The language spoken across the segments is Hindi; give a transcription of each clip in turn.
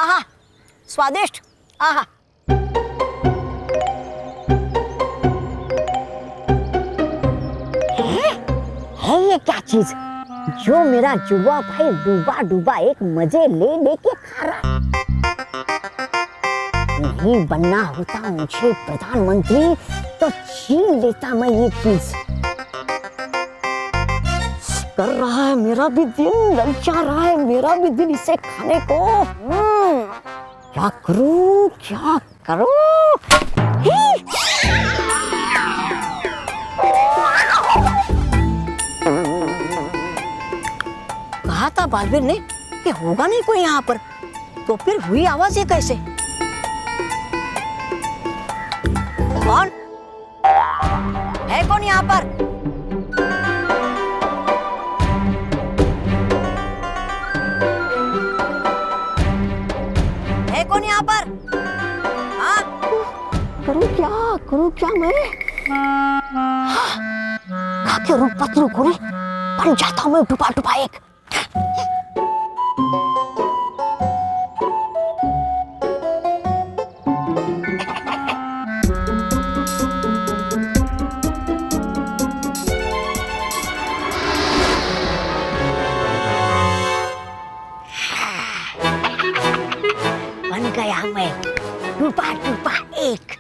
आहा, स्वादिष्ट। आहा। है ये क्या चीज जो मेरा जुआ भाई डूबा डूबा एक मजे ले लेके खा रहा। नहीं बनना होता मुझे प्रधानमंत्री तो छीन लेता मैं ये चीज। कर रहा है मेरा भी दिन, ललचा रहा है मेरा भी दिन इसे खाने को। क्या करूं क्या करूं? कहा था बालवीर ने कि होगा नहीं कोई यहाँ पर, तो फिर हुई आवाज ये कैसे? कौन है? कौन यहाँ पर? है कौन यहाँ पर? हाँ? करूँ क्या मैं? क्या रूप पत्रों को बन जाता हूँ मैं डुबा डुबा एक। बन गया मैं डुबा डुबा एक।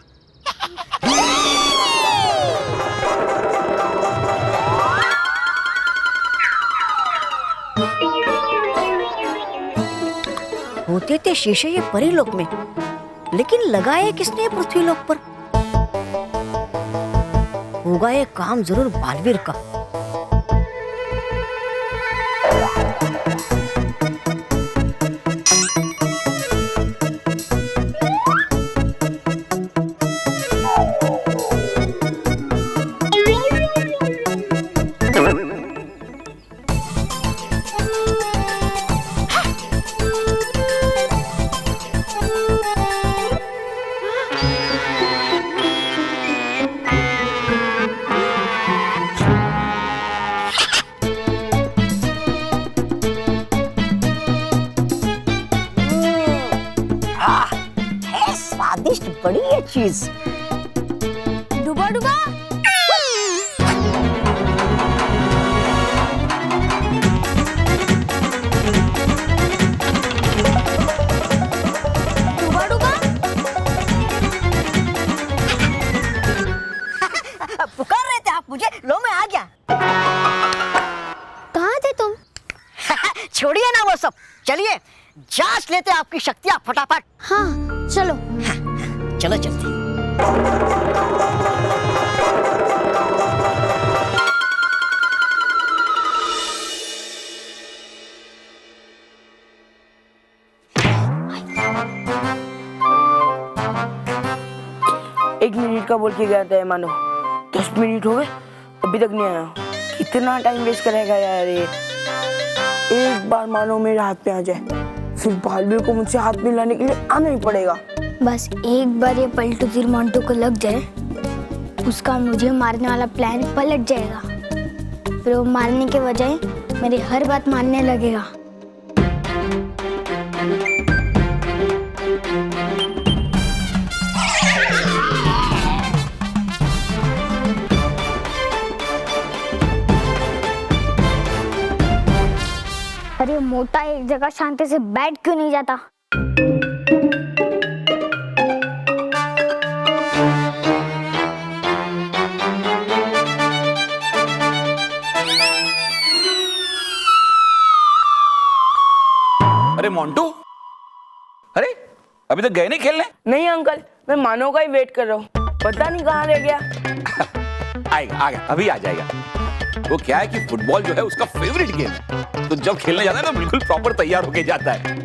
होते थे शीशे ये परीलोक में, लेकिन लगाए किसने पृथ्वीलोक पर? होगा ये काम जरूर बालवीर का। स्वादिष्ट बड़ी ये चीज। डुबा डुबा डुबा डुबा पुकार रहे थे आप मुझे, लो मैं आ गया। कहाँ थे तुम? छोड़िए ना वो सब, चलिए जांच लेते आपकी शक्तियां फटाफट। हाँ चलो। चलो चलते। एक मिनट का बोल के गया था मानो, 10 मिनट हो गए अभी तक नहीं आया। कितना टाइम वेस्ट करेगा यार ये। एक बार मानो मेरे हाथ पे आ जाए, फिर बालवीर को मुझसे हाथ मिलाने के लिए आना ही पड़ेगा। बस एक बार ये पलटू तीर मोंटू को लग जाए, उसका मुझे मारने वाला प्लान पलट जाएगा। फिर वो मारने के बजाय मेरी हर बात मानने लगेगा। अरे मोटा एक जगह शांति से बैठ क्यों नहीं जाता? अरे मोंटू, अरे अभी तक गए नहीं खेलने? नहीं अंकल, मैं मानो का ही वेट कर रहा हूँ, पता नहीं कहाँ रह गया। आएगा आएगा, अभी आ जाएगा। वो क्या है कि फुटबॉल जो है उसका फेवरेट गेम है, तो जब खेलने जाता है तो बिल्कुल प्रॉपर तैयार होके जाता है।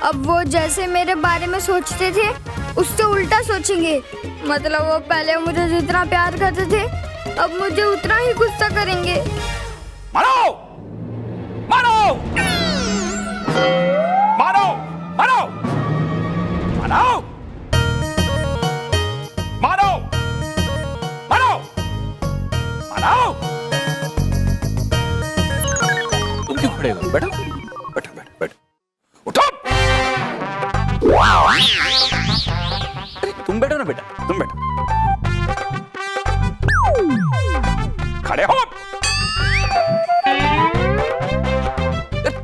अब वो जैसे मेरे बारे में सोचते थे उससे उल्टा सोचेंगे। मतलब वो पहले मुझे जितना प्यार करते थे अब मुझे उतना ही गुस्सा करेंगे। मानो मानो मानो मानो मानो मानो मानो मानो। तुम क्यों खड़े हो? बैठो बैठो बैठो बैठो। उठो। अरे तुम बैठो ना बेटा, तुम बैठो। खड़े हो।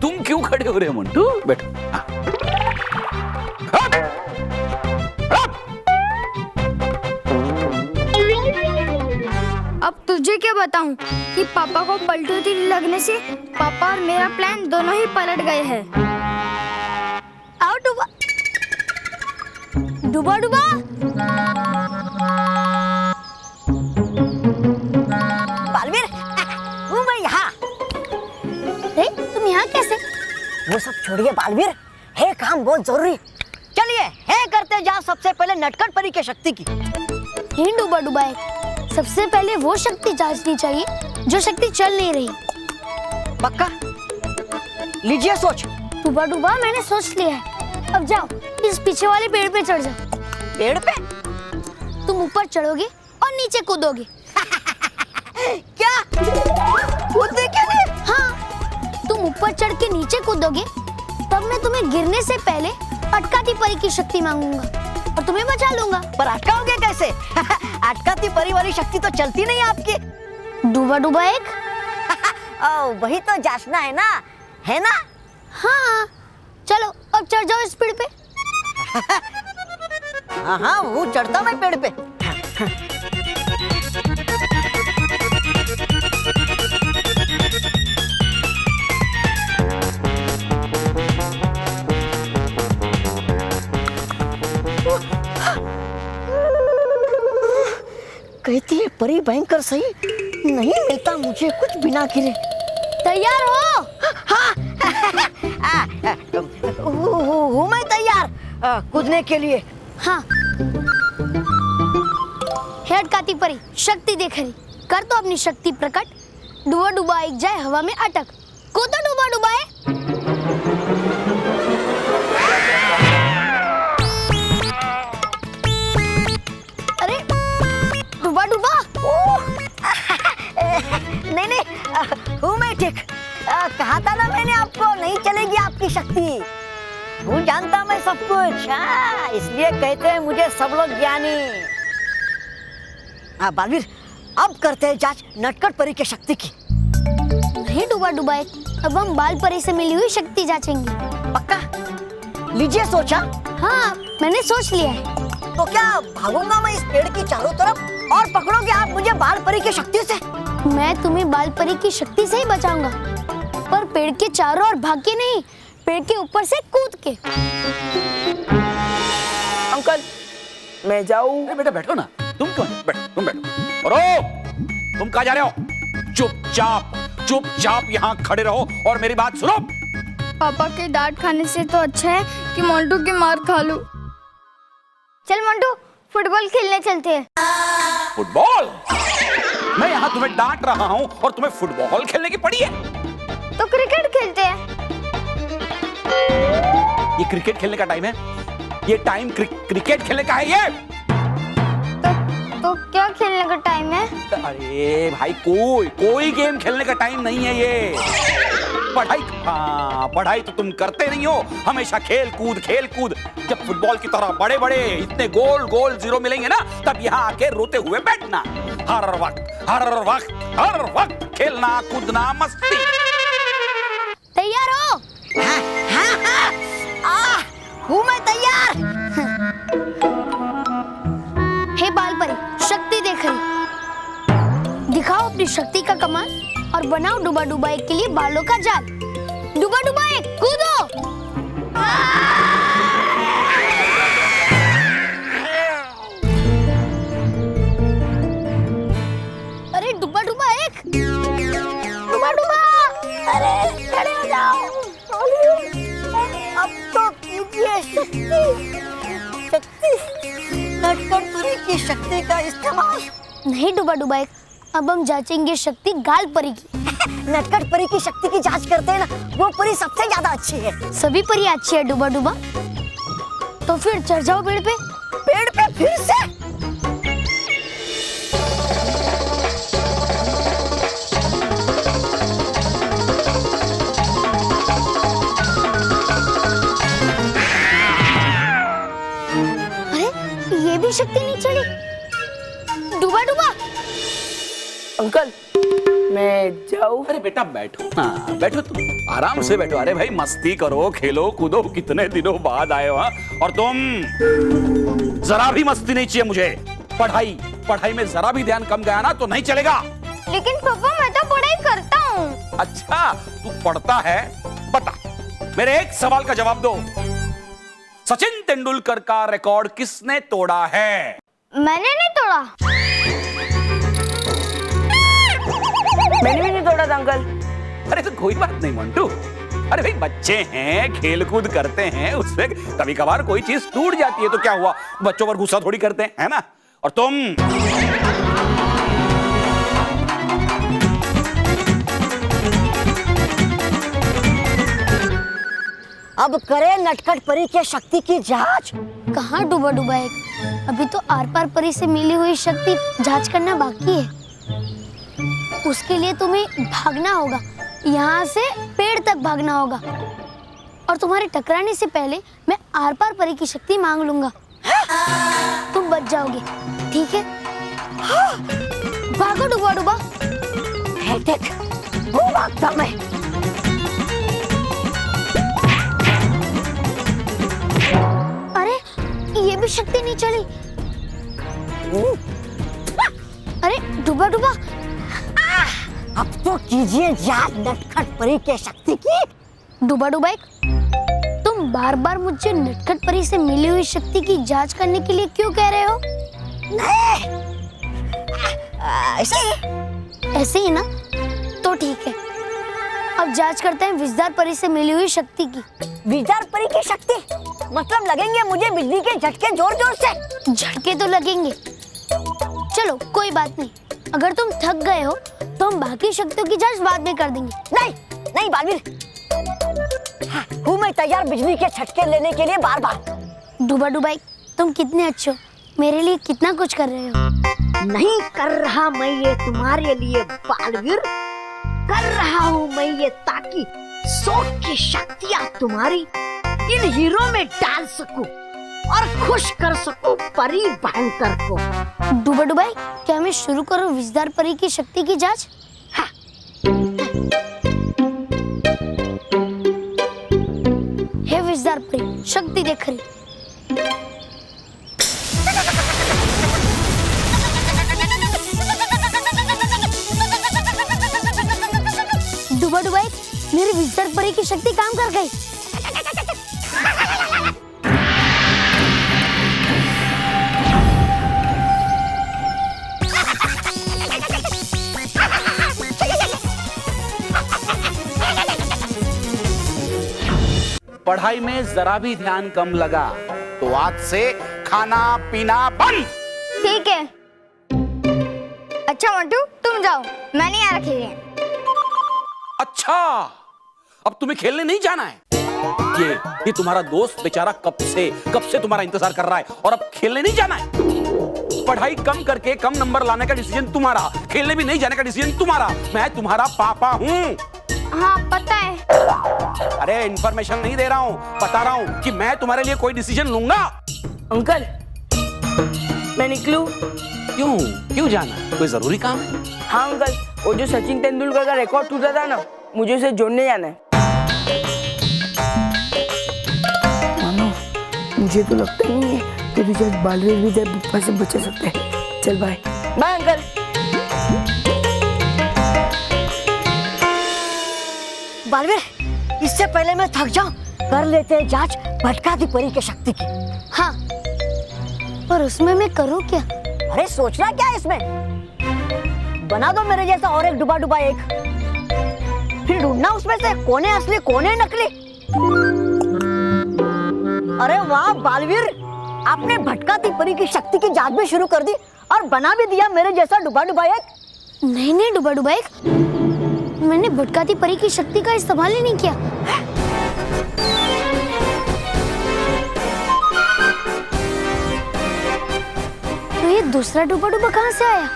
तुम क्यों खड़े हो रहे हो मंटू? बैठो। हाँ। अब तुझे क्या बताऊं कि पापा को पलटू तीर लगने से पापा और मेरा प्लान दोनों ही पलट गए हैं। आओ डूबा डूबा डूबा। बालवीर, हूँ मैं यहाँ। तुम यहाँ कैसे? वो सब छोड़िए बालवीर, है काम बहुत जरूरी। चलिए है करते जाओ सबसे पहले नटखट परी की शक्ति की। नहीं डूबा डूबा, सबसे पहले वो शक्ति जांचनी चाहिए जो शक्ति चल नहीं रही। पक्का? लीजिए सोच। डूबा डूबा मैंने सोच लिया है। अब जाओ इस पीछे वाले पेड़ पे चढ़ जाओ। पेड़ पे? तुम ऊपर चढ़ोगे और नीचे कूदोगे। क्या? कूदने के लिए? हाँ, तुम ऊपर चढ़ के नीचे कूदोगे तब मैं तुम्हें गिरने से पहले अटकाती परी की शक्ति मांगूंगा और तुम्हें बचा लूंगा। पर अटकाओगे कैसे? अटकाती परी वाली शक्ति तो चलती नहीं आपकी। डूबा डूबा एक। वही तो जांचना है ना, है ना? हाँ, चलो अब चढ़ जाओ इस पेड़ पे। हाँ हाँ, वो चढ़ता मैं पेड़ पे। कहती है परी भयंकर सही, नहीं मिलता मुझे कुछ बिना गिरे। तैयार हो? हाँ, हूँ मैं तैयार कूदने के लिए। हाँ। हे अटकाती परी, शक्ति देख रही, कर तो अपनी शक्ति प्रकट। डूबा डूबा एक जाए हवा में अटक, कूदो डूबा डूबाए। अरे डूबा डूबा। नहीं, हूँ मैं ठीक। कहा था ना मैंने आपको, नहीं चलेगी आपकी शक्ति। हूँ जानता मैं सब कुछ। हाँ, इसलिए कहते हैं मुझे सब लोग ज्ञानी। बालवीर, अब करते हैं जांच नटखट परी की शक्ति की। नहीं डूबा डूबा, अब हम बाल परी से मिली हुई शक्ति जांचेंगे। पक्का? लीजिए सोचा। हाँ, मैंने सोच लिया है। तो क्या भागूंगा मैं इस पेड़ की चारों तरफ और पकड़ोगे आप मुझे बाल परी की शक्ति से? मैं तुम्हें बाल परी की शक्ति से ही बचाऊंगा, पर पेड़ के चारों ओर भाग के नहीं, पेड़ के ऊपर से कूद के। अंकल मैं जाऊं? अरे बेटा बैठो ना, तुम क्यों? बैठो, तुम बैठो। और तुम कहाँ जा रहे हो? चुपचाप यहाँ खड़े रहो और मेरी बात सुनो। पापा के डांट खाने से तो अच्छा है कि मोंटू की मार खा लूं। चल मोंटू, फुटबॉल खेलने चलते हैं। फुटबॉल? मैं यहाँ तुम्हें डांट रहा हूँ और तुम्हें फुटबॉल खेलने की पड़ी है? तो क्रिकेट खेलते हैं। ये क्रिकेट खेलने का टाइम है? ये टाइम क्रिकेट खेलने का है ये? तो क्या खेलने का टाइम है? अरे भाई, कोई गेम खेलने का टाइम नहीं है ये। पढ़ाई, हाँ पढ़ाई तो तुम करते नहीं हो, हमेशा खेल कूद। जब फुटबॉल की तरह बड़े बड़े इतने गोल जीरो मिलेंगे ना, तब यहाँ आके रोते हुए बैठना। हर वक्त खेलना कूदना मस्ती। तैयार हो? हाँ, हूँ मैं तैयार। हे बाल परी, शक्ति देख रही, दिखाओ अपनी शक्ति का कमाल और बनाओ डूबा डूबा एक के लिए बालों का जाल। डूबा डूबा एक, कूदो। अरे डूबा डूबा एक, डूबा डूबा, अरे खड़े हो जाओ। अब तो कीजिए नटखट परी की शक्ति का इस्तेमाल। नहीं डुबा डुबा एक, अब हम जांचेंगे शक्ति गाल परी की। नटखट परी की शक्ति की जांच करते हैं ना, वो परी सबसे ज्यादा अच्छी है। सभी परी अच्छी है डुबा डुबा। तो फिर चढ़ जाओ पेड़ पे। पेड़ पे फिर से? अरे ये भी शक्ति नहीं चढ़ी। डुबा डुबा अंकल मैं जाऊँ? अरे बेटा बैठो, हाँ बैठो, तुम आराम से बैठो। अरे भाई मस्ती करो, खेलो कूदो, कितने दिनों बाद आए हो। हाँ? और तुम जरा भी मस्ती नहीं चाहिए मुझे। पढ़ाई में जरा भी ध्यान कम गया ना तो नहीं चलेगा। लेकिन पापा मैं तो पढ़ाई करता हूँ। अच्छा तू पढ़ता है, बता मेरे एक सवाल का जवाब दो। सचिन तेंदुलकर का रिकॉर्ड किसने तोड़ा है? मैंने नहीं तोड़ा। मैंने भी नहीं तोड़ा था अंकल। अरे तो कोई बात नहीं मंटू। अरे भाई बच्चे हैं, खेल कूद करते हैं, उसमें कभी कभार कोई चीज टूट जाती है तो क्या हुआ, बच्चों पर गुस्सा थोड़ी करते हैं, है ना। और तुम अब करें नटखट परी के शक्ति की जांच। कहाँ डुबा डुबा एक, अभी तो आर पार परी से मिली हुई शक्ति जांच करना बाकी है। उसके लिए तुम्हें भागना होगा, यहाँ से पेड़ तक भागना होगा। और तुम्हारे टकराने से पहले मैं आर पार परी की शक्ति मांग लूंगा। तुम बच जाओगे, ठीक है? भागो डुबा डुबा। है देख, वो भागता मैं। अरे ये भी शक्ति नहीं चली। अरे डुबा डुबा अब तो कीजिए याद नटखट परी के शक्ति की। डुबा डुबा एक, तुम बार बार मुझे नटखट परी से मिली हुई शक्ति की जांच करने के लिए क्यों कह रहे हो? नहीं ऐसे ही। ऐसे ही ना, तो ठीक है। अब जांच करते हैं विजदार परी से मिली हुई शक्ति की। विजदार परी की शक्ति मतलब लगेंगे मुझे बिजली के झटके जोर जोर से। झटके तो लगेंगे, चलो कोई बात नहीं। अगर तुम थक गए हो तो हम बाकी शक्तियों की जांच बाद में कर देंगे। नहीं नहीं बालवीर, हाँ, हूँ मैं तैयार बिजली के झटके लेने के लिए बार बार। डुबा डुबा तुम कितने अच्छे हो, मेरे लिए कितना कुछ कर रहे हो। नहीं कर रहा मैं ये तुम्हारे लिए बालवीर, कर रहा हूँ मैं ये ताकि सोच की शक्तियाँ तुम्हारी इन हीरो में डाल सकूं और खुश कर सकूं परी भयंकर को। डुबा डुबा क्या मैं शुरू करूं विजदार परी की शक्ति की जांच? हाँ। हे विजदार परी, शक्ति देख रही। डुबा डुबा मेरी विजदार परी की शक्ति काम कर गई। पढ़ाई में जरा भी ध्यान कम लगा तो आज से खाना पीना बंद। ठीक है। अच्छा मंटू तुम जाओ, मैं नहीं आ रखी है। अच्छा अब तुम्हें खेलने नहीं जाना है? ये तुम्हारा दोस्त बेचारा कब से तुम्हारा इंतजार कर रहा है और अब खेलने नहीं जाना है? पढ़ाई कम करके कम नंबर लाने का डिसीजन तुम्हारा, खेलने भी नहीं जाने का डिसीजन तुम्हारा। मैं तुम्हारा पापा हूँ। हाँ पता है। अरे इंफॉर्मेशन नहीं दे रहा हूँ, बता रहा हूँ कि मैं तुम्हारे लिए कोई डिसीजन लूंगा। अंकल मैं निकलूं? क्यों जाना? कोई जरूरी काम है? हाँ अंकल, वो जो सचिन तेंदुलकर का रिकॉर्ड टूटा था ना, मुझे उसे जोड़ने जाना है। मानो मुझे तो लगता ही नहीं है कि विजय बालवीर भी तेरे पप्पा से बचा सकते हैं। चल बाय बाय अंकल। बालवीर, इससे पहले मैं थक जाऊं, कर लेते हैं जांच भटकाती परी की शक्ति की। हाँ, पर उसमें मैं करूँ क्या? अरे सोचना क्या है इसमें? बना दो मेरे जैसा और एक डुबा डुबा एक, फिर ढूंढना उसमें से कौन है असली कौन है नकली। अरे वाह बालवीर, आपने भटकाती परी की शक्ति की जांच भी शुरू कर दी और बना भी दिया मेरे जैसा डुबा डुबा एक। नहीं नहीं डुबा डुबा एक, मैंने भटकाती परी की शक्ति का इस्तेमाल ही नहीं किया। तो ये दूसरा डुबा डुबा कहाँ से आया?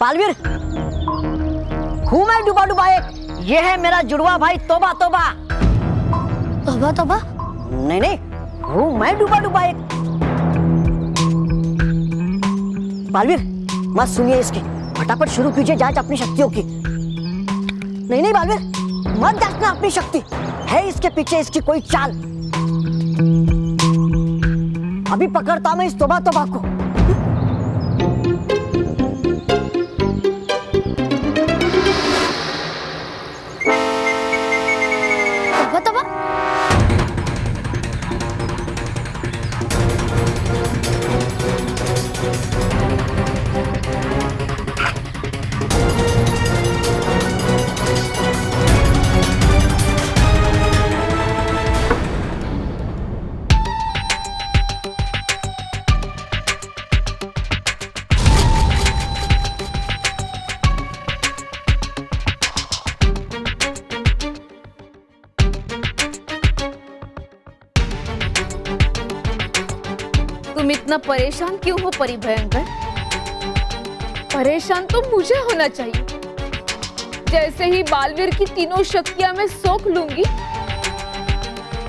बालवीर, हूँ मैं डुबा डुबा एक, ये है मेरा जुड़वा भाई तोबा तोबा। तौबा तौबा? नहीं नहीं, हूँ मैं डुबा डुबा एक। बालवीर मत सुनिए इसकी, फटाफट शुरू कीजिए जांच अपनी शक्तियों की। नहीं नहीं बालवीर, मत जांचना अपनी शक्ति, है इसके पीछे इसकी कोई चाल। अभी पकड़ता मैं इस तोबा तोबा को। तौबा तौबा? तुम इतना परेशान क्यों हो परी भयंकर? परेशान तो मुझे होना चाहिए। जैसे ही बालवीर की तीनों शक्तियां मैं सोख लूंगी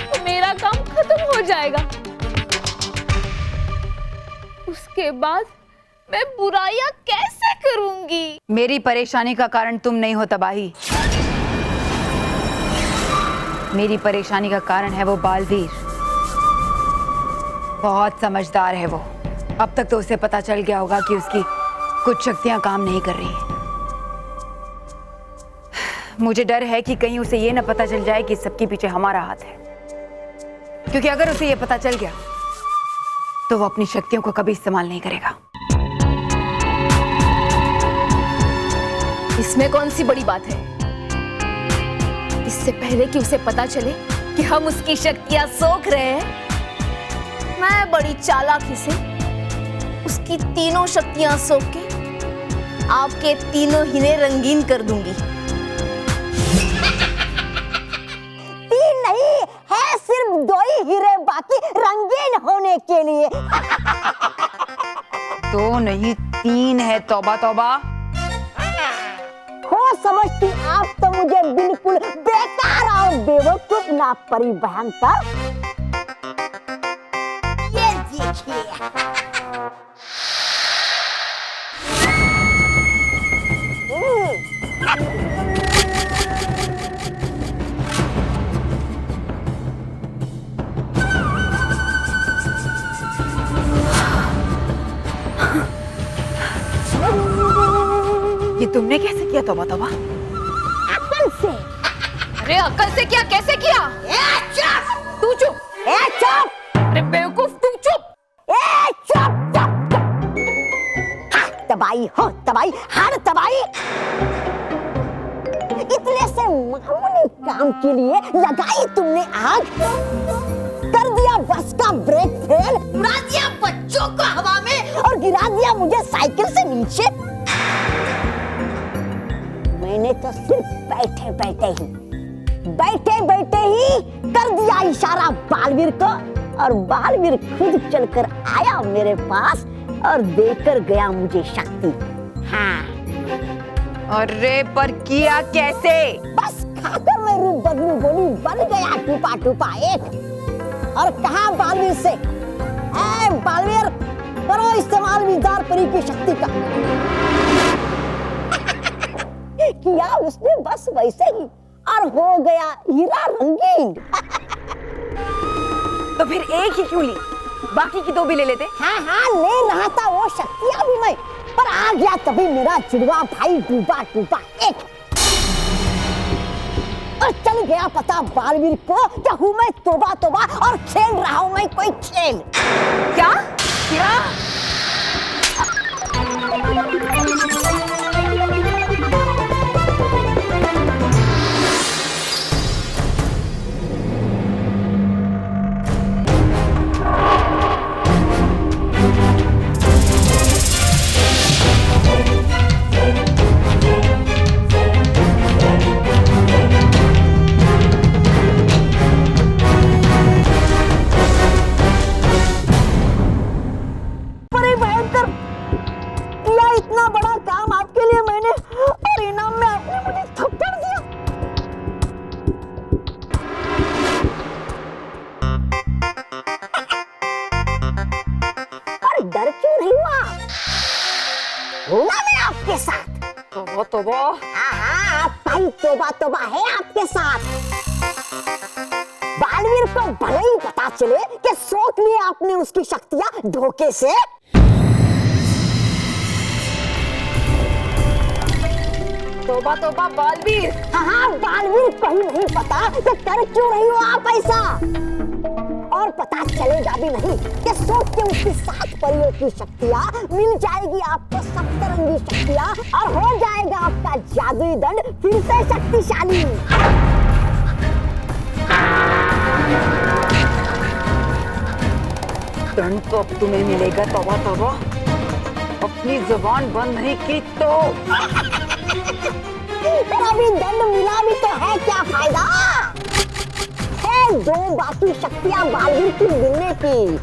तो मेरा काम खत्म हो जाएगा। उसके बाद मैं बुराइयां कैसे करूंगी? मेरी परेशानी का कारण तुम नहीं हो तबाही। मेरी परेशानी का कारण है वो बालवीर। बहुत समझदार है वो। अब तक तो उसे पता चल गया होगा कि उसकी कुछ शक्तियां काम नहीं कर रही हैं। मुझे डर है कि कहीं उसे ये न पता चल जाए कि सबके पीछे हमारा हाथ है, क्योंकि अगर उसे ये पता चल गया तो वो अपनी शक्तियों को कभी इस्तेमाल नहीं करेगा। इसमें कौन सी बड़ी बात है? इससे पहले कि उसे पता चले कि हम उसकी शक्तियां सोख रहे हैं, मैं बड़ी चालाकी से उसकी तीनों शक्तियां सोख के आपके तीनों हीरे रंगीन कर दूंगी। तीन नहीं है, सिर्फ 2 ही हीरे बाकी रंगीन होने के लिए। 2 नहीं 3 है। तौबा तौबा। हो समझती आप तो मुझे बिल्कुल बेकार और बेवकूफ ना परी भयंकर। ये देखिए, ये तुमने कैसे किया? तौबा तौबा। अकल से। अरे अकल से क्या, कैसे किया? चुप! तू चुप! चुप! अरे बेवकूफ तू चुप! चुप चुप चुप! तबाही हो तबाही, हर तबाही। इतने से मामूली काम के लिए लगाई तुमने आग, कर दिया बस का ब्रेक फेल, उड़ा दिया बच्चों को हवा में और गिरा दिया मुझे साइकिल से नीचे। मैंने तो सिर्फ बैठे बैठे ही कर दिया इशारा बालवीर को, और बालवीर खुद चलकर आया मेरे पास और देकर गया मुझे शक्ति। हाँ, अरे पर किया कैसे? बस खाकर मैं रूप बदलू बोली, बन गया टूपा टूपा एक। और कहा बालवीर से, ऐ बालवीर करो इस्तेमाल विजार परी की शक्ति का। किया उसने बस वैसे ही, और हो गया हीरा रंगीन। तो फिर एक ही क्यों ली? बाकी की 2 भी ले लेते। हाँ ले रहा था वो शक्तियां भी मैं, पर आ गया तभी मेरा जुड़वा भाई टूपा टूपा एक, और चल गया पता बालवीर को क्या हूँ मैं तोबा तोबा और खेल रहा हूँ मैं कोई खेल। क्या? क्या? पर डर क्यों नहीं हुआ? हूं ना मैं आपके साथ। तोबा हाँ, आपका ही तोबा तोबा है आपके साथ। बालवीर को भले ही पता चले कि सोख लिए आपने उसकी शक्तियां धोखे से। तोबा तोबा बालवीर। हाँ, बालवीर को ही नहीं पता कि कर क्यों रही हो आप ऐसा, और पता चलेगा भी नहीं कि सोच के उसकी 7 परियों की शक्तियां मिल जाएगी आपको, सप्तरंगी शक्तियां, और हो जाएगा आपका जादुई दंड फिर से शक्तिशाली। दंड तो अब तुम्हें मिलेगा तोबा तोबा, अपनी जुबान बंद नहीं की तो। पर अभी दंड मिला भी तो है, क्या फायदा है? 2 बाकी शक्तियां बालवीर की मिलने की,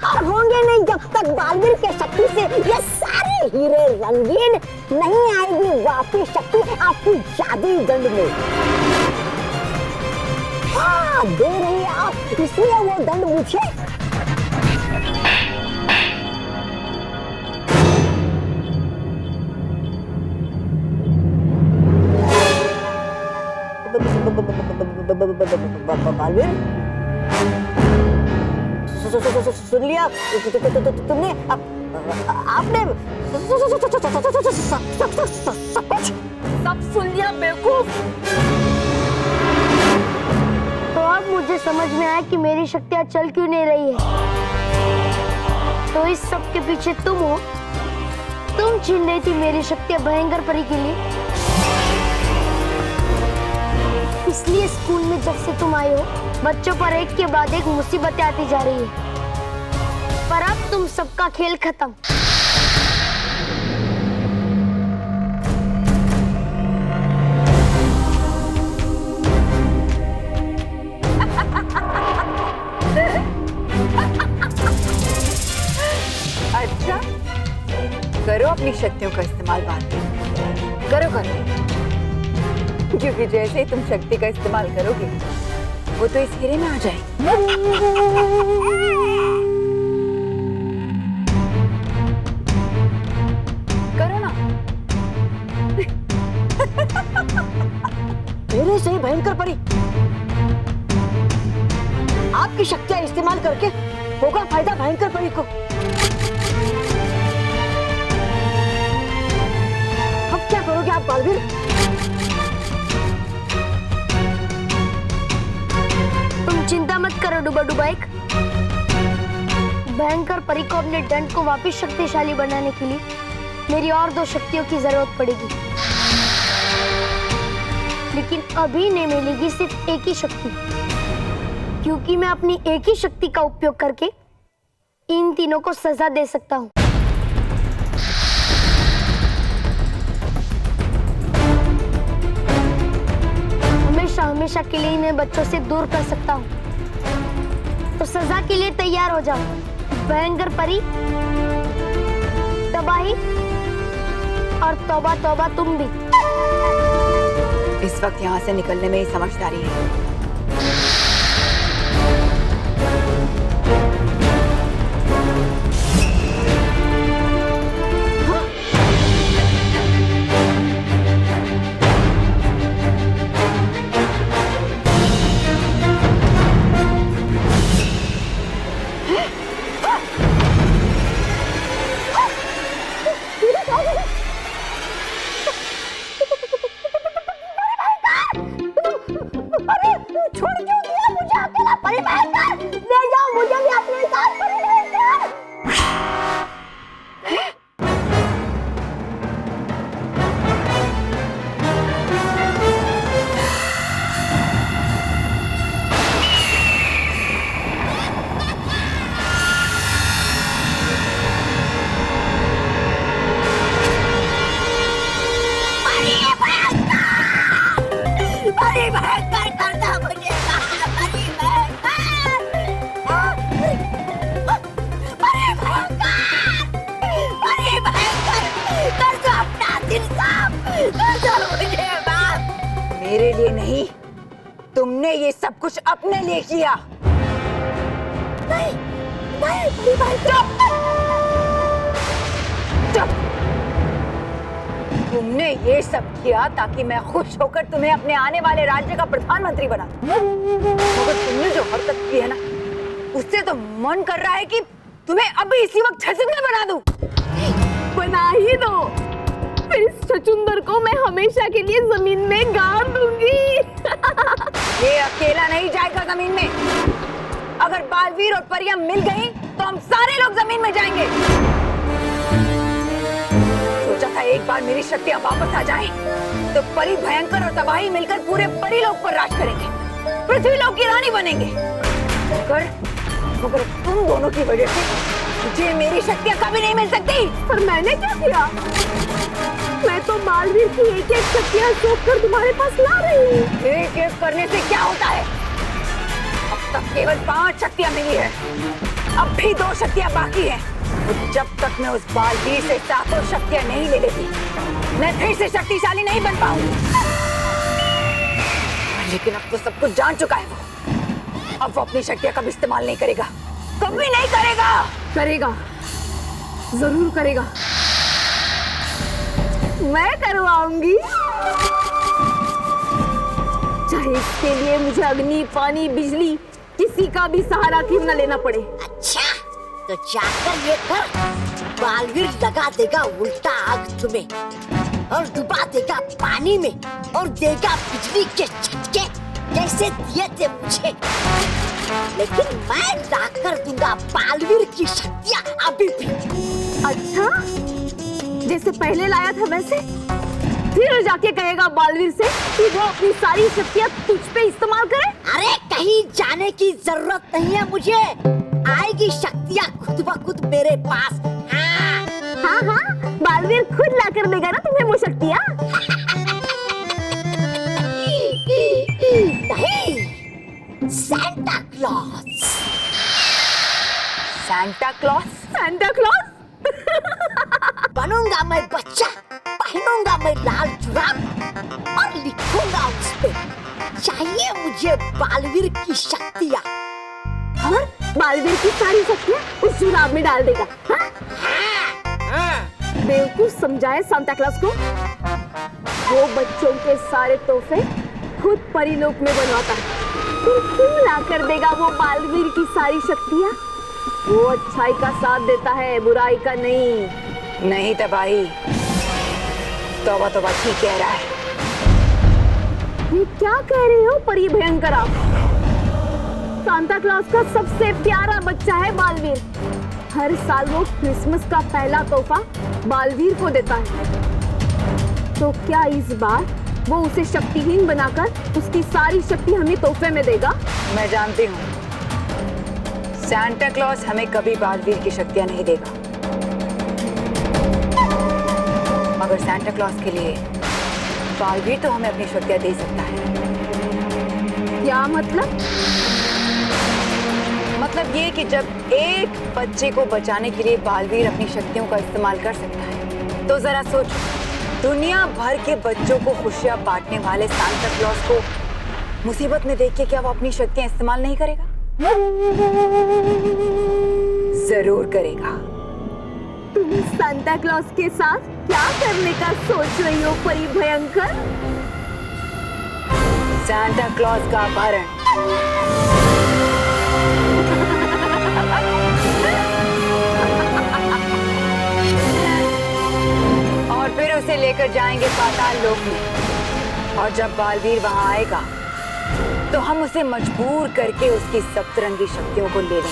और होंगे नहीं जब तक बालवीर के शक्ति से ये सारे हीरे रंगीन नहीं आएगी वापस शक्ति आपकी जादुई दंड में। हाँ, दे रही आप, इसलिए वो दंड मुझे। बालवीर, सुन लिया तुमने? आपने सब सुन लिया बेवकूफ। तो अब मुझे समझ में आया कि मेरी शक्तियां चल क्यों नहीं रही है। तो इस सब के पीछे तुम हो। तुम छीन रही थी मेरी शक्तियां भयंकर परी के लिए। इसलिए स्कूल में जब से तुम आई हो, बच्चों पर एक के बाद एक मुसीबतें आती जा रही है। पर अब तुम सबका खेल खत्म। अच्छा, करो अपनी शक्तियों का इस्तेमाल बाद में। करो, क्योंकि जैसे ही तुम शक्ति का इस्तेमाल करोगे वो तो इस हीरे में आ जाएगी। करो ना। मेरे से भयंकर परी, आपकी शक्तियां इस्तेमाल करके होगा फायदा भयंकर परी को। अब क्या करोगे आप बालवीर? चिंता मत करो डुबा डुबा एक। भयंकर परी को अपने दंड को वापस शक्तिशाली बनाने के लिए मेरी और 2 शक्तियों की जरूरत पड़ेगी, लेकिन अभी नहीं मिलेगी सिर्फ एक ही शक्ति, क्योंकि मैं अपनी एक ही शक्ति का उपयोग करके इन तीनों को सजा दे सकता हूँ। हमेशा के लिए इन्हें बच्चों से दूर कर सकता हूँ। तो सजा के लिए तैयार हो जाओ भयंकर परी, तबाही और तौबा तौबा तुम भी। इस वक्त यहाँ से निकलने में ही समझदारी है। मेरे लिए नहीं, तुमने ये सब कुछ अपने लिए किया। नहीं, है परी भाई। चुप चुप। तुमने ये सब किया ताकि मैं खुश होकर तुम्हें अपने आने वाले राज्य का प्रधानमंत्री बना दूं। मगर तुमने जो हरकत की है ना, उससे तो मन कर रहा है कि तुम्हें अभी इसी वक्त छछूंदर बना दूं। बना ही दो, फिर इस छछूंदर को मैं हमेशा के लिए जमीन में गाड़ दूंगी। ये अकेला नहीं जाएगा जमीन में। अगर बालवीर और परियां मिल गई तो हम सारे लोग जमीन में जाएंगे। सोचा था एक बार मेरी शक्तियां वापस आ जाएं, तो परी भयंकर और तबाही मिलकर पूरे परीलोक पर राज करेंगे, पृथ्वीलोक की रानी बनेंगे। मगर तुम दोनों की वजह से मुझे मेरी शक्तियां कभी नहीं मिल सकती। पर मैंने क्या किया? मैं तो बालवीर की एक एक शक्तियां सोचकर तुम्हारे पास ला रही हूँ। एक एक करने से क्या होता है? अब तक केवल 5 शक्तियां मिली है, अब भी 2 शक्तियां बाकी हैं। तो जब तक मैं उस बालवीर से 7 शक्तियां नहीं ले लेती, मैं फिर से शक्तिशाली नहीं बन पाऊंगी। लेकिन अब तो सब कुछ जान चुका है वो। अब वो अपनी शक्तियां कभी इस्तेमाल नहीं करेगा, कभी नहीं करेगा। करेगा, जरूर करेगा। मैं करवाऊंगी, चाहे इसके लिए मुझे अग्नि, पानी, बिजली किसी का भी सहारा क्यों न लेना पड़े। अच्छा, तो जाकर ये कर, बालवीर लगा देगा उल्टा आग तुम्हें और डुबा देगा पानी में और देगा बिजली के झटके जैसे दिए थे मुझे। लेकिन मैं ला कर दूंगा बालवीर की शक्तियां अभी भी। अच्छा, जैसे पहले लाया था वैसे? फिर जाके कहेगा बालवीर से कि वो अपनी सारी शक्तियां तुझ पे इस्तेमाल करे? अरे कहीं जाने की जरूरत नहीं है मुझे, आएगी शक्तियां खुद ब खुद मेरे पास। हाँ हाँ हाँ, बालवीर खुद ला कर देगा ना तुम्हें वो शक्तियां। नहीं, Santa Claus. Santa Claus? Santa Claus? बनूंगा मैं बच्चा, पहनूंगा मैं लाल जुराब और लिखूंगा उस पे, चाहिए मुझे बालवीर की शक्तियां। और बालवीर की सारी शक्तियां उस जुराब में डाल देगा। बेवकूफ समझाए सांता क्लॉज को। वो बच्चों के सारे तोहफे खुद परीलोक में बनवाता है, फिर क्यों ला कर देगा वो बालवीर की सारी शक्तियां? वो अच्छाई का साथ देता है, बुराई का नहीं। नहीं तबाही, तौबा तौबा ठीक कह रहा है। ये क्या कह रहे हो परी भयंकर आप? सांता क्लॉज का सबसे प्यारा बच्चा है बालवीर। हर साल वो क्रिसमस का पहला तोहफा बालवीर को देता है। तो क्या इस बार वो उसे शक्तिहीन बनाकर उसकी सारी शक्ति हमें तोहफे में देगा? मैं जानती हूँ सांता क्लॉज हमें कभी बालवीर की शक्तियां नहीं देगा, मगर सांता क्लॉज के लिए बालवीर तो हमें अपनी शक्तियां दे सकता है। क्या मतलब? मतलब ये कि जब एक बच्चे को बचाने के लिए बालवीर अपनी शक्तियों का इस्तेमाल कर सकता है, तो जरा सोचो, दुनिया भर के बच्चों को खुशियां बांटने वाले सांता क्लॉज को मुसीबत में देख के क्या वो अपनी शक्तियां इस्तेमाल नहीं करेगा? जरूर करेगा। तुम सांता क्लॉज के साथ क्या करने का सोच रही हो परी भयंकर? सांता क्लॉज का अपहरण। और फिर उसे लेकर जाएंगे पाताल लोक में, और जब बालवीर वहां आएगा तो हम उसे मजबूर करके उसकी सप्तरंगी शक्तियों को ले लेंगे।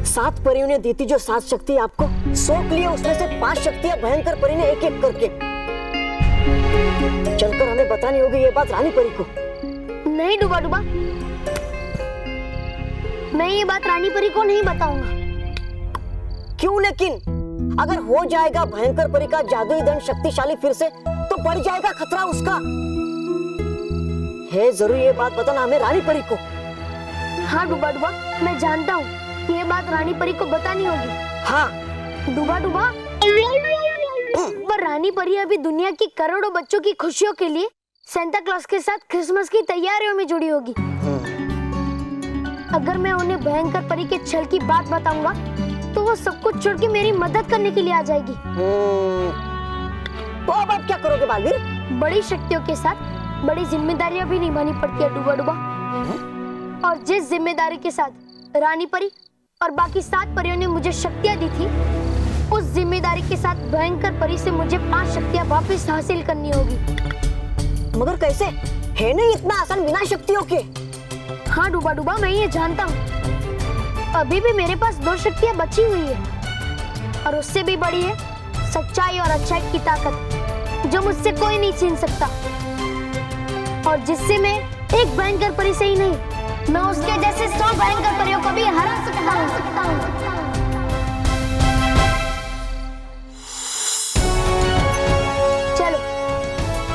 सात परियों ने दी थी जो 7 शक्ति आपको, सोख लिए उसमें से 5 शक्तियां भयंकर परी ने एक एक करके। चलकर हमें बतानी होगी ये बात रानी परी को। नहीं डुबा डुबा, मैं ये बात रानी परी को नहीं बताऊंगा। क्यों लेकिन? अगर हो जाएगा भयंकर परी का जादुई दंड शक्तिशाली फिर से, तो बढ़ जाएगा खतरा उसका। है जरूर ये बात बताना हमें रानी परी को। हाँ डुबा डुबा, मैं जानता हूँ ये बात रानी परी को बतानी होगी। हाँ डुबा डुबा, पर रानी परी अभी दुनिया की करोड़ों बच्चों की खुशियों के लिए सेंटा क्लॉज के साथ क्रिसमस की तैयारियों में जुड़ी होगी। अगर मैं उन्हें भयंकर परी के छल की बात बताऊंगा तो वो सब कुछ छोड़ के मेरी मदद करने के लिए आ जाएगी। तो अब आप क्या करोगे बालवीर? बड़ी शक्तियों के साथ बड़ी जिम्मेदारियां भी निभानी पड़ती है डूबा डूबा। और जिस जिम्मेदारी के साथ रानी परी और बाकी 7 परियों ने मुझे शक्तियां दी थी, उस जिम्मेदारी के साथ भयंकर परी से मुझे 5 शक्तियां वापस हासिल करनी होगी। मगर कैसे? है नहीं इतना आसान बिना शक्तियों के। हाँ डूबा डूबा, मैं ये जानता हूँ। अभी भी मेरे पास 2 शक्तियां बची हुई है और उससे भी बड़ी है सच्चाई और अच्छाई की ताकत, जो मुझसे कोई नहीं छीन सकता और जिससे मैं एक भयंकर परी से ही नहीं, मैं उसके जैसे 100 भयंकर परियों को भी हरा सकता हूँ। चलो,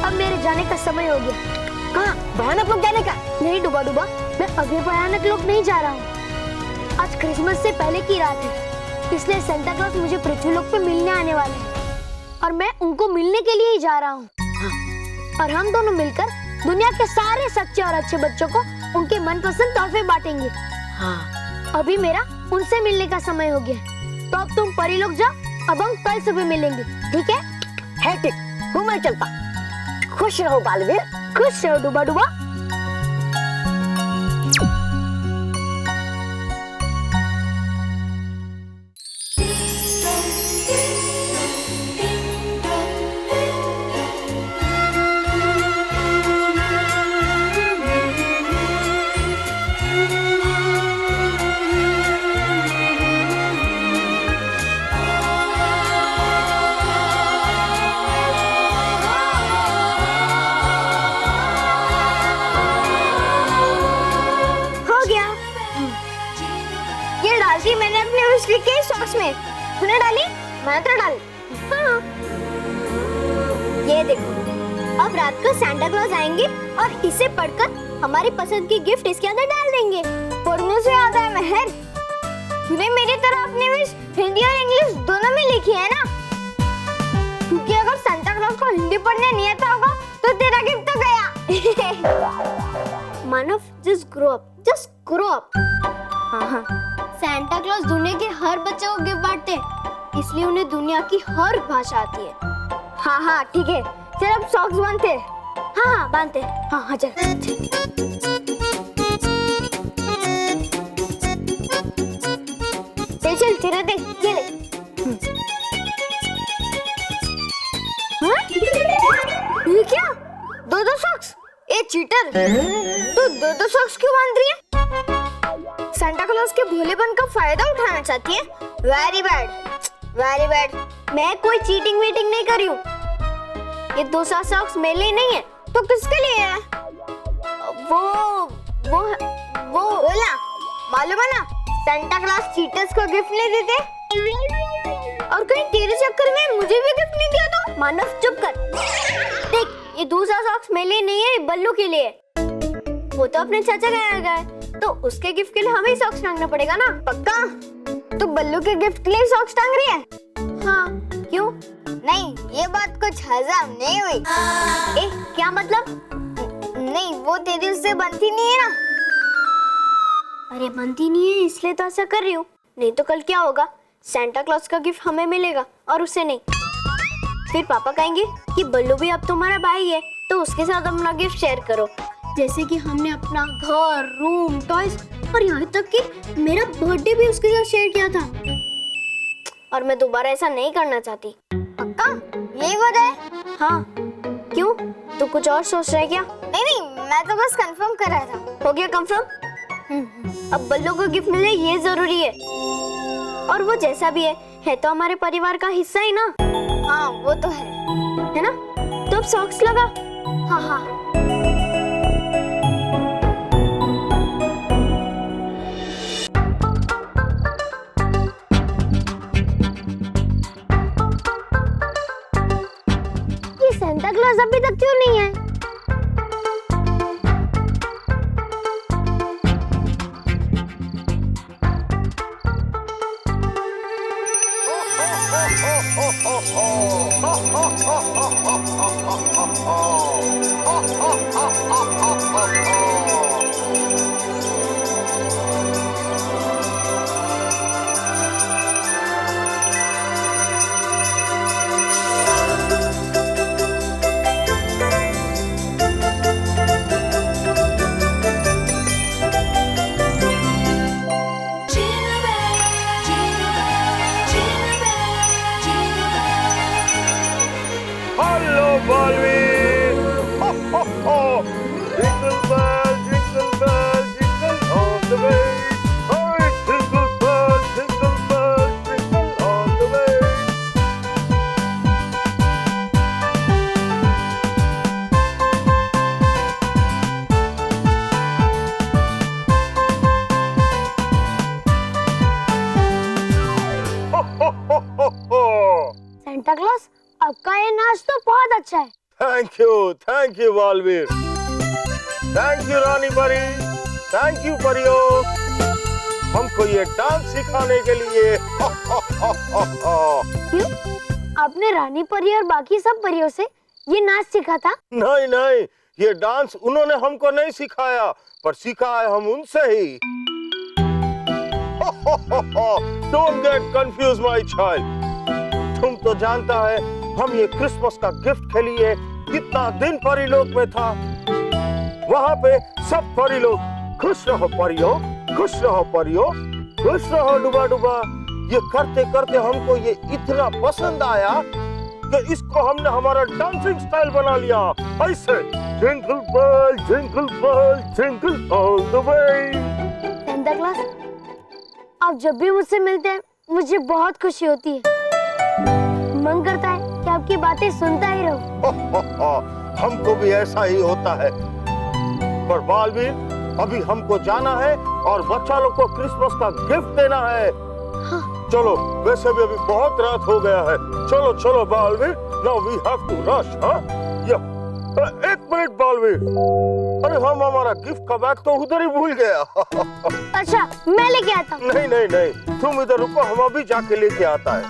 अब मेरे जाने का समय हो गया। कहाँ? भयानक लोग जाने का? नहीं डूबा डूबा, मैं अभी भयानक लोग नहीं जा रहा हूँ। आज क्रिसमस से पहले की रात है, इसलिए सेंटा क्लॉज मुझे पृथ्वीलोक पे मिलने आने वाले हैं और मैं उनको मिलने के लिए ही जा रहा हूँ। और हम दोनों मिलकर दुनिया के सारे सच्चे और अच्छे बच्चों को उनके मनपसंद तोहफे बांटेंगे। अभी मेरा उनसे मिलने का समय हो गया, तो अब तुम परी लोग जाओ, अब हम कल सुबह मिलेंगे, ठीक है? है ठीक, हूँ मैं चलता। खुश रहो बालवीर। खुश रहो डूबा डूबा। मैंने अपने विश के सॉक्स में। तूने डाली? मैंने तो डाली। हाँ। ये देखो, अब रात को सांता क्लॉज आएंगे और इसे पढ़कर हमारी पसंद की गिफ्ट इसके अंदर डाल देंगे। पढ़ने से याद है महर, तूने मेरी तरह अपनी विश हिंदी और इंग्लिश दोनों में लिखी है ना? क्योंकि अगर सांता क्लॉज को हिंदी पढ़ने नहीं आता होगा तो तेरा गिफ्ट तो गया। मानव, just grow up, just grow up। हाँ। सांता क्लॉज दुनिया के हर बच्चे को गिफ्ट बांटते हैं, इसलिए उन्हें दुनिया की हर भाषा आती है। हाँ ठीक है, चल अब सॉक्स बांधते हैं। हाँ बांधते हैं। हाँ चल। चल तेरा देख, ये ले। हाँ? ये क्या? 2 सॉक्स? ए चीटर, तू 2 सॉक्स क्यों बांध रही है? सांता क्लॉज के भोलेपन का फायदा उठाना चाहती है? Very bad, very bad. मैं कोई चीटिंग वीटिंग नहीं कर रही हूँ। ये 2 सॉक्स मेरे लिए नहीं है, तो किसके लिए है? वो बोला, मालूम है ना, सांता क्लॉज चीटर्स को गिफ्ट नहीं देते। और कहीं तेरे चक्कर में मुझे भी गिफ्ट नहीं दिया तो? मानव चुप कर। देख, ये 2 सॉक्स मेरे लिए नहीं है, बल्लू के लिए। वो तो अपने चाचा के यहाँ गया है, तो उसके गिफ्ट के लिए हमें ही सॉक्स टांगना पड़ेगा ना? पक्का? तो बल्लू के गिफ्ट के लिए सॉक्स टांग रही है? हाँ, क्यों? नहीं, ये बात कुछ हजम नहीं हुई। क्या मतलब? नहीं, वो तेरी उससे बनती नहीं है ना? अरे बनती नहीं है इसलिए तो ऐसा कर रही हूँ, नहीं तो कल क्या होगा? सांता क्लॉज का गिफ्ट हमें मिलेगा और उसे नहीं। फिर पापा कहेंगे कि बल्लू भी अब तुम्हारा भाई है, तो उसके साथ अपना गिफ्ट शेयर करो। जैसे कि हमने अपना घर, रूम, टॉयज और यहाँ तक कि मेरा बर्थडे भी उसके साथ शेयर किया था। और मैं दोबारा ऐसा नहीं करना चाहती। पक्का? यही वजह है? हाँ। क्यों? तू कुछ और सोच रहा है क्या? नहीं, मैं तो बस कंफर्म कर रहा था। हो गया कंफर्म? अब बल्लू को गिफ्ट मिले ये जरूरी है। और वो जैसा भी है तो हमारे परिवार का हिस्सा ही ना। हाँ वो तो है ना? तो अब सॉक्स लगा। हाँ। ये सांता क्लॉज अभी तक क्यों नहीं है? Hello Baalveer. Ho ho ho. Jingle bell jingle all the way. Hi jingle bell jingle all the way. Ho ho ho ho हो। सेंटा क्लॉज, आपका ये नाच तो बहुत अच्छा है। Thank you Baalveer. Thank you Rani Pari. Thank you परियो, हमको ये डांस सिखाने के लिए। क्यों? आपने रानी परी और बाकी सब परियों से ये नाच सीखा था? नहीं नहीं, ये डांस उन्होंने हमको नहीं सिखाया, पर सीखा है हम उनसे ही। Don't get confused, my child. तुम तो जानता है हम ये क्रिसमस का गिफ्ट के लिए कितना दिन परीलोक में था। वहाँ पे सब परी लोग खुश रहो परियो, खुश रहो परियो, खुश रहो डुबा डुबा। ये करते करते हमको ये इतना पसंद आया कि इसको हमने हमारा डांसिंग स्टाइल बना लिया। ऐसे jingle bell jingle all the way. Santa Claus, आप जब भी मुझसे मिलते हैं मुझे बहुत खुशी होती है। मन करता है कि आपकी बातें सुनता ही रहूं। हमको भी ऐसा ही होता है। पर बालवीर, अभी हमको जाना है और बच्चा लोग को क्रिसमस का गिफ्ट देना है। हाँ। चलो, वैसे भी अभी बहुत रात हो गया है। चलो चलो Baalveer, now we have to rush. हाँ, एक मिनट बालवीर, अरे हम हमारा गिफ्ट का बैग तो उधर ही भूल गया। अच्छा, मैं लेके आता हूँ। नहीं नहीं नहीं, तुम इधर रुको, हम अभी जाके लेके आता है।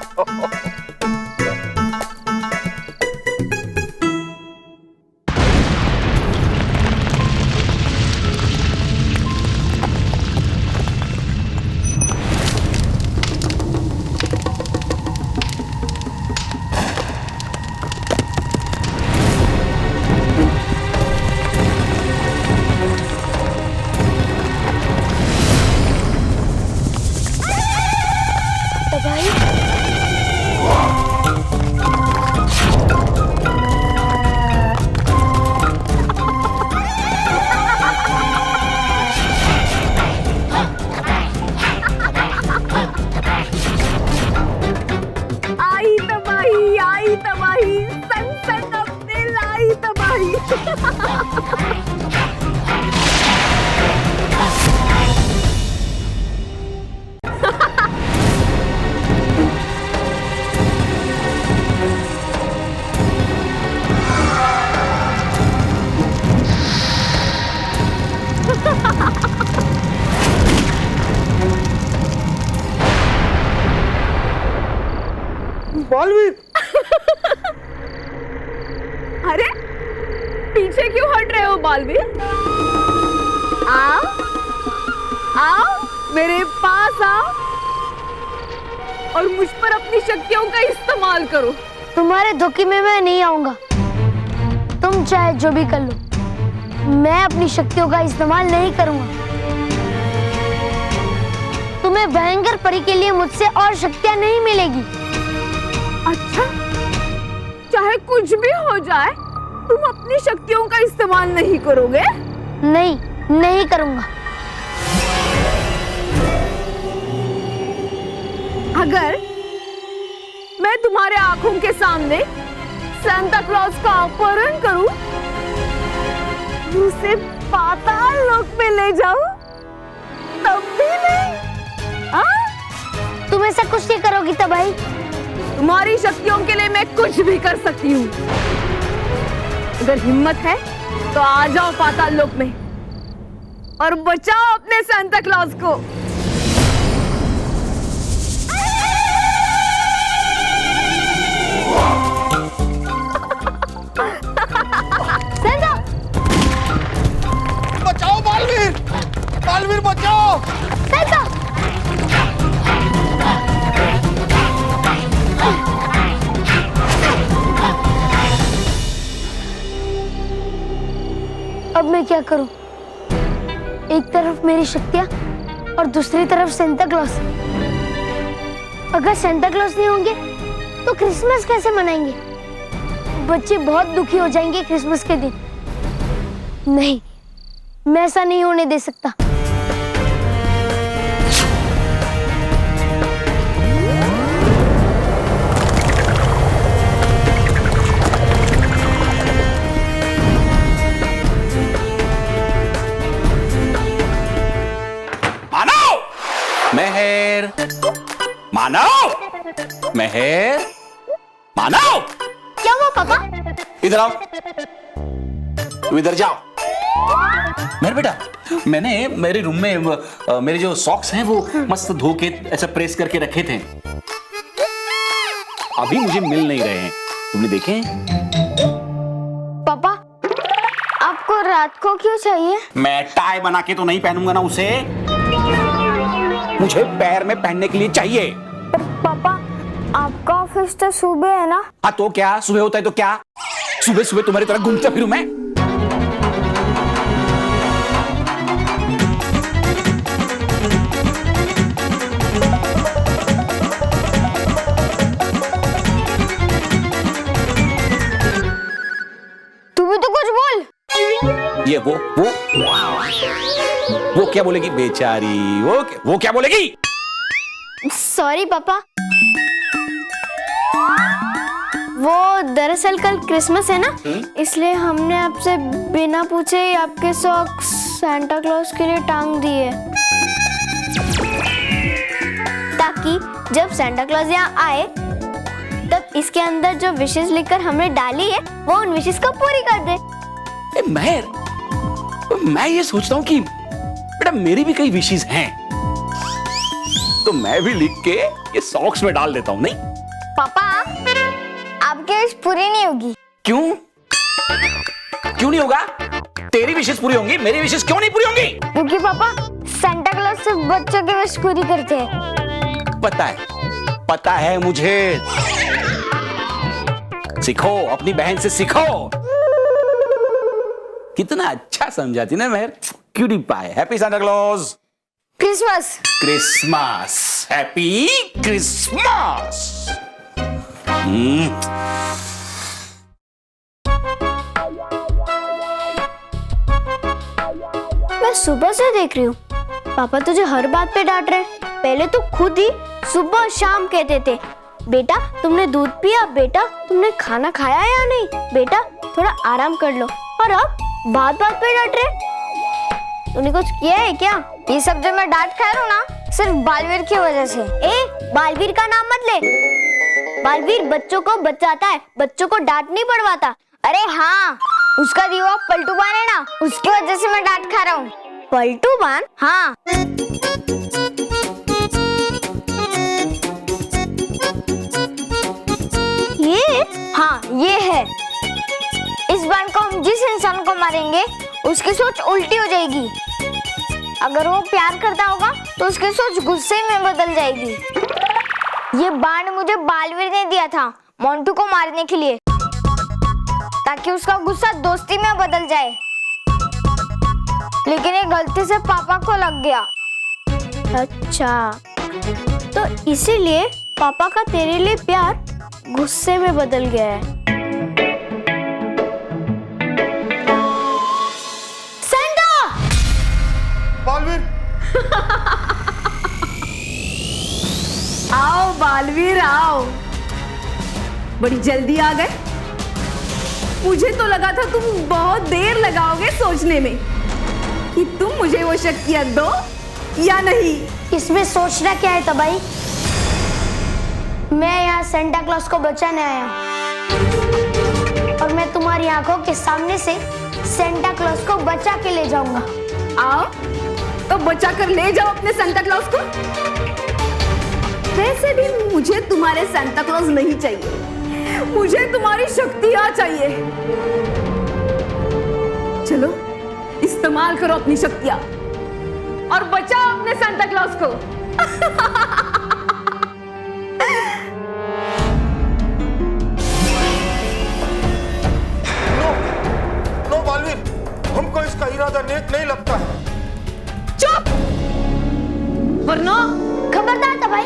आई तबाही, सन सन अपने लाई तबाही। बालवीर, अरे पीछे क्यों हट रहे हो बालवीर? आओ आओ, मेरे पास आओ और मुझ पर अपनी शक्तियों का इस्तेमाल करो। तुम्हारे धोखे में मैं नहीं आऊंगा। तुम चाहे जो भी कर लो, मैं अपनी शक्तियों का इस्तेमाल नहीं करूंगा। तुम्हें भयंकर परी के लिए मुझसे और शक्तियां नहीं मिलेगी। अच्छा, चाहे कुछ भी हो जाए, तुम अपनी शक्तियों का इस्तेमाल नहीं करोगे? नहीं, नहीं करूंगा। अगर मैं तुम्हारे आंखों के सामने सांता क्लॉज का अपहरण करूं, उसे पाताल लोक में ले जाऊं, तब भी नहीं? हाँ? तुम ऐसा कुछ नहीं करोगी तबाही। तुम्हारी शक्तियों के लिए मैं कुछ भी कर सकती हूँ। अगर हिम्मत है तो आ जाओ पाताल लोक में और बचाओ अपने सांता क्लॉज को। सांता! बचाओ बालवीर, बालवीर बचाओ। सांता! अब मैं क्या करूं? एक तरफ मेरी शक्तियां और दूसरी तरफ सांता क्लॉज। अगर सांता क्लॉज नहीं होंगे तो क्रिसमस कैसे मनाएंगे? सब बच्चे बहुत दुखी हो जाएंगे क्रिसमस के दिन। नहीं, मैं ऐसा नहीं होने दे सकता। मेहर, मानव, मेहर, मानव। क्या हुआ पापा? इधर आओ, तुम इधर जाओ। मेहर बेटा, मैंने मेरे रूम में मेरे जो सॉक्स हैं वो मस्त धो के ऐसा प्रेस करके रखे थे, अभी मुझे मिल नहीं रहे हैं, तुमने देखे? पापा, आपको रात को क्यों चाहिए? मैं टाई बना के तो नहीं पहनूंगा ना उसे, मुझे पैर में पहनने के लिए चाहिए। पर पापा, आपका ऑफिस तो सुबह है ना? हाँ तो क्या, सुबह होता है तो क्या, सुबह सुबह तुम्हारी तरह घूमता फिरूं मैं? तू भी तो कुछ बोल। ये वो क्या बोलेगी बेचारी, वो क्या बोलेगी? सॉरी पापा, वो दरअसल कल क्रिसमस है ना, इसलिए हमने आपसे बिना पूछे ही आपके सॉक्स सांता क्लॉज के लिए टांग दिए, ताकि जब सांता क्लॉज यहाँ आए तब इसके अंदर जो विशेष लिखकर हमने डाली है वो उन विशेष को पूरी कर दे। मैं ये सोचता हूँ कि बेटा मेरी भी कई विशेष हैं, तो मैं भी लिख के ये सॉक्स में डाल देता हूँ। नहीं पापा, आपकी विश पूरी नहीं होगी। क्यों नहीं होगा? तेरी विशेष पूरी होंगी, मेरी विशेष क्यों नहीं पूरी होंगी? क्योंकि पापा सांता क्लॉज सिर्फ बच्चों की विश पूरी करते हैं। पता है मुझे, सीखो, अपनी बहन से सीखो। कितना अच्छा समझाती ना मेहर, क्यूटी पाए। Happy Santa Claus. Christmas. Christmas, happy Christmas. मैं सुबह से देख रही हूँ पापा तुझे हर बात पे डांट रहे हैं। पहले तो खुद ही सुबह शाम कहते थे, बेटा तुमने दूध पिया, बेटा तुमने खाना खाया या नहीं, बेटा थोड़ा आराम कर लो, और अब बात बात पे डांट रहे। तूने कुछ किया है क्या? ये सब जो मैं डांट खा रहा हूँ ना, सिर्फ बालवीर की वजह से। बालवीर का नाम मत ले, बालवीर बच्चों को बचाता है, बच्चों को डांट नहीं पड़वाता। अरे हाँ, उसका दीवा पलटू बान है ना, उसकी वजह से मैं डांट खा रहा हूँ। पलटू बान? हाँ। ये है। इस बाण को हम जिस इंसान को मारेंगे उसकी सोच उल्टी हो जाएगी। अगर वो प्यार करता होगा तो उसकी सोच गुस्से में बदल जाएगी। ये बाण मुझे बालवीर ने दिया था मोंटू को मारने के लिए, ताकि उसका गुस्सा दोस्ती में बदल जाए, लेकिन ये गलती से पापा को लग गया। अच्छा, तो इसीलिए पापा का तेरे लिए प्यार गुस्से में बदल गया है। सेंटा! बालवीर! आओ बालवीर आओ, बड़ी जल्दी आ गए। मुझे तो लगा था तुम बहुत देर लगाओगे सोचने में कि तुम मुझे वो शक्तियां दो या नहीं। इसमें सोचना क्या है तबाई? मैं यहाँ सेंटा क्लॉज को बचाने आया हूँ, और मैं तुम्हारी आंखों के सामने से सेंटा क्लॉज को बचा के ले जाऊंगा। आओ तो बचा कर ले जाओ अपने सांता क्लॉज को। वैसे भी मुझे तुम्हारे सांता क्लॉज नहीं चाहिए, मुझे तुम्हारी शक्तियां चाहिए। चलो इस्तेमाल करो अपनी शक्तियां और बचाओ अपने सांता क्लॉज को। नो बालवीर, हमको इसका इरादा नेक नहीं लगता है। चुप! वरना खबरदार तबाई,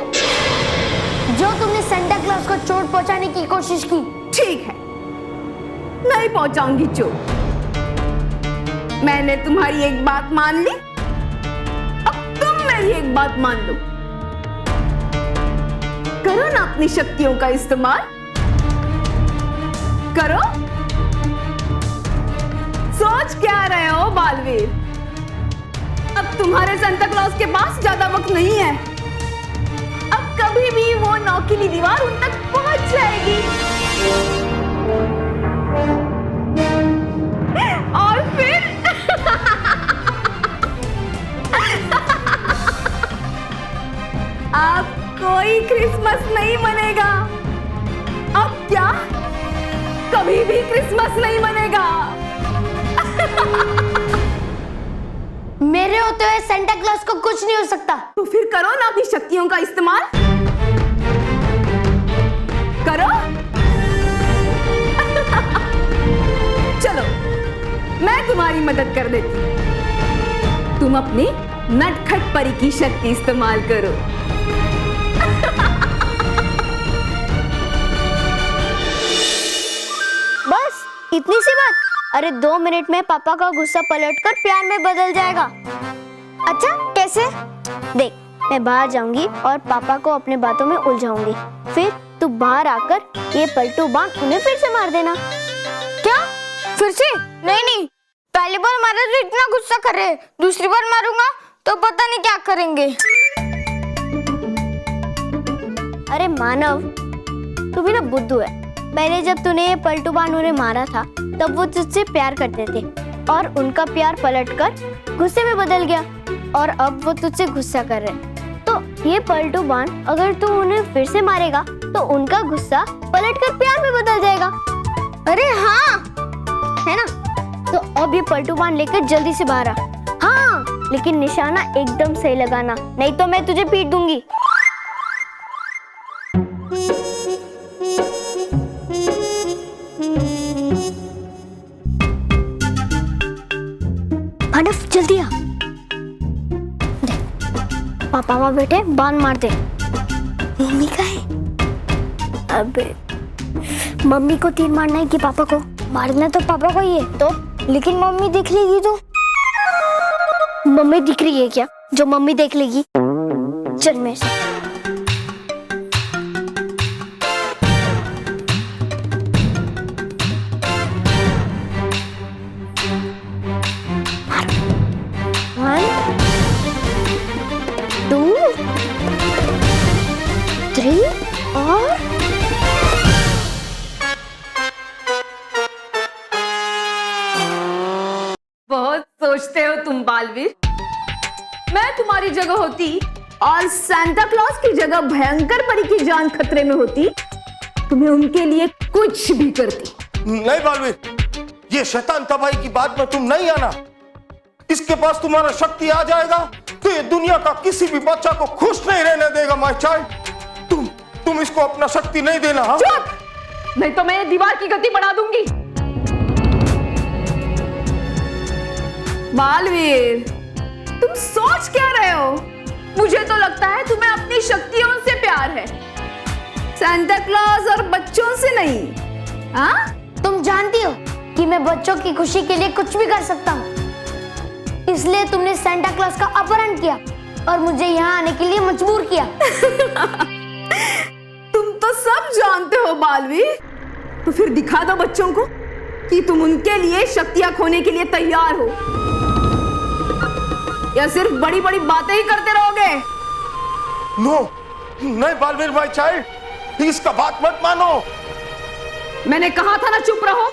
जो तुमने सेंटा क्लॉज को चोट पहुंचाने की कोशिश की। ठीक है, नहीं पहुंचाऊंगी चोट। मैंने तुम्हारी एक बात मान ली, अब तुम मेरी एक बात मान लो। करो ना अपनी शक्तियों का इस्तेमाल, करो। सोच क्या रहे हो बालवीर? अब तुम्हारे सांता क्लॉज के पास ज्यादा वक्त नहीं है। अब कभी भी वो नौकीली दीवार उन तक पहुंच जाएगी और फिर अब कोई क्रिसमस नहीं मनेगा। अब क्या? कभी भी क्रिसमस नहीं मनेगा। मेरे होते हुए सेंटा क्लॉज को कुछ नहीं हो सकता। तो फिर करो ना अपनी शक्तियों का इस्तेमाल, करो। चलो मैं तुम्हारी मदद कर देती हूं। तुम अपनी नटखट परी की शक्ति इस्तेमाल करो। बस इतनी सी बात? अरे 2 मिनट में पापा का गुस्सा पलटकर प्यार में बदल जाएगा। अच्छा कैसे? देख, मैं बाहर जाऊंगी और पापा को अपने बातों में उलझाऊंगी। फिर तू बाहर आकर ये पलटू बांध उन्हें फिर से मार देना। क्या? फिर से? नहीं, पहली बार मारा तो इतना गुस्सा कर रहे, दूसरी बार मारूंगा तो पता नहीं क्या करेंगे। अरे मानव, तू भी ना बुद्धू है। पहले जब तूने ये पलटू बांध उन्हें मारा था तब वो तुझसे प्यार करते थे और उनका प्यार पलटकर गुस्से में बदल गया और अब वो तुझसे गुस्सा कर रहे। तो ये पलटू बांध अगर तू उन्हें फिर से मारेगा तो उनका गुस्सा पलटकर प्यार में बदल जाएगा। अरे हाँ, है ना? तो अब ये पलटू बांध लेकर जल्दी से बाहर आ। हाँ, लेकिन निशाना एकदम सही लगाना, नहीं तो मैं तुझे पीट दूंगी। मानव जल्दी आ। दे, पापा वहाँ बैठे, बांध मार दे। मम्मी का है? अबे मम्मी को तीर मारना है कि पापा को? मारना तो पापा को ही है। तो लेकिन मम्मी देख लेगी तो? मम्मी दिख रही है क्या जो मम्मी देख लेगी? चल मैं और बहुत सोचते हो तुम बालवीर। मैं तुम्हारी जगह होती और सांता क्लॉज की जगह भयंकर परी की जान खतरे में होती तो मैं उनके लिए कुछ भी करती। नहीं बालवीर, ये शैतान तबाही की बात में तुम नहीं आना। इसके पास तुम्हारा शक्ति आ जाएगा तो ये दुनिया का किसी भी बच्चा को खुश नहीं रहने देगा माय चाइल्ड। तुम इसको अपना शक्ति नहीं देना। हाँ? चुप! नहीं तो मैं ये दीवार की गति बढ़ा दूंगी। बालवीर, तुम सोच क्या रहे हो? मुझे तो लगता है तुम्हें अपनी शक्तियों से प्यार है, सांता क्लॉज और बच्चों से नहीं। हाँ? तुम जानती हो कि मैं बच्चों की खुशी के लिए कुछ भी कर सकता हूँ, इसलिए तुमने सांता क्लॉज का अपहरण किया और मुझे यहाँ आने के लिए मजबूर किया। तुम तो सब जानते हो बालवीर, तो फिर दिखा दो बच्चों को कि तुम उनके लिए शक्तियां खोने के लिए तैयार हो, या सिर्फ बड़ी बड़ी बातें ही करते रहोगे? नो, नहीं बालवीर माय चाइल्ड, इसका बात मत मानो। मैंने कहा था ना चुप रहो।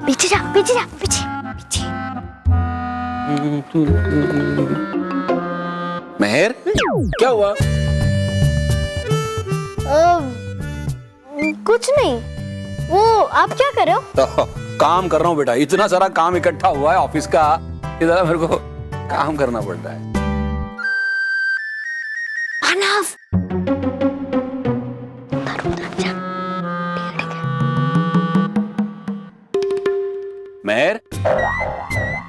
पीछे जा, पीछे पीछे। मेहर, क्या हुआ? कुछ नहीं, वो आप क्या कर रहे हो? तो काम कर रहा हूँ बेटा, इतना सारा काम इकट्ठा हुआ है ऑफिस का, इधर मेरे को काम करना पड़ता है। मानव, मेहर,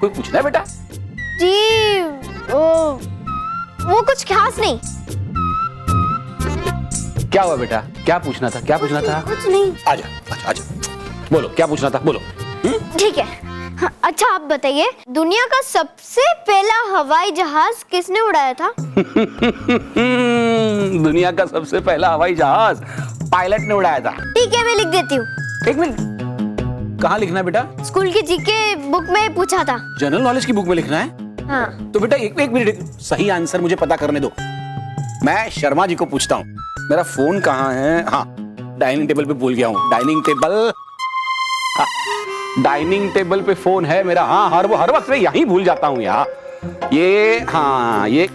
कोई पूछना है बेटा? जी वो कुछ खास नहीं। क्या हुआ बेटा, क्या पूछना था, क्या पूछना था? कुछ नहीं। आजा आजा आजा, बोलो क्या पूछना था, बोलो। ठीक है। हाँ, अच्छा आप बताइए, दुनिया का सबसे पहला हवाई जहाज किसने उड़ाया था? दुनिया का सबसे पहला हवाई जहाज पायलट ने उड़ाया था। ठीक है, मैं लिख देती हूँ। एक मिनट, कहाँ लिखना है बेटा? स्कूल की जीके बुक में पूछा था। जनरल नॉलेज की बुक में लिखना है? हाँ। तो बेटा एक मिनट, सही आंसर मुझे पता करने दो। मैं शर्मा जी को पूछता हूँ, मेरा फोन कहाँ है? हाँ, डाइनिंग टेबल पे भूल गया हूँ। डाइनिंग टेबल, हाँ, डाइनिंग टेबल पे फोन है मेरा। हाँ, हर वक्त मैं यहीं भूल जाता हूँ यार। ये, हाँ, ये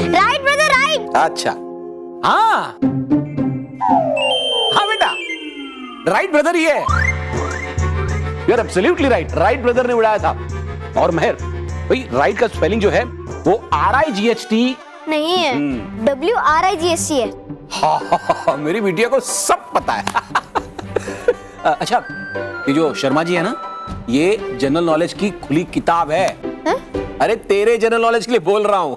राइट ब्रदर, राइट। अच्छा, हाँ हाँ बेटा, राइट ब्रदर ही है। You are absolutely right, right brother ने उड़ाया था। और मेहर भाई, राइट का स्पेलिंग जो है वो RIGHT नहीं है, WRIGHT है। हाँ, मेरी बिटिया को सब पता है। अच्छा, ये जो शर्मा जी है ना, ये जनरल नॉलेज की खुली किताब है। अरे तेरे जनरल नॉलेज के लिए बोल रहा हूं।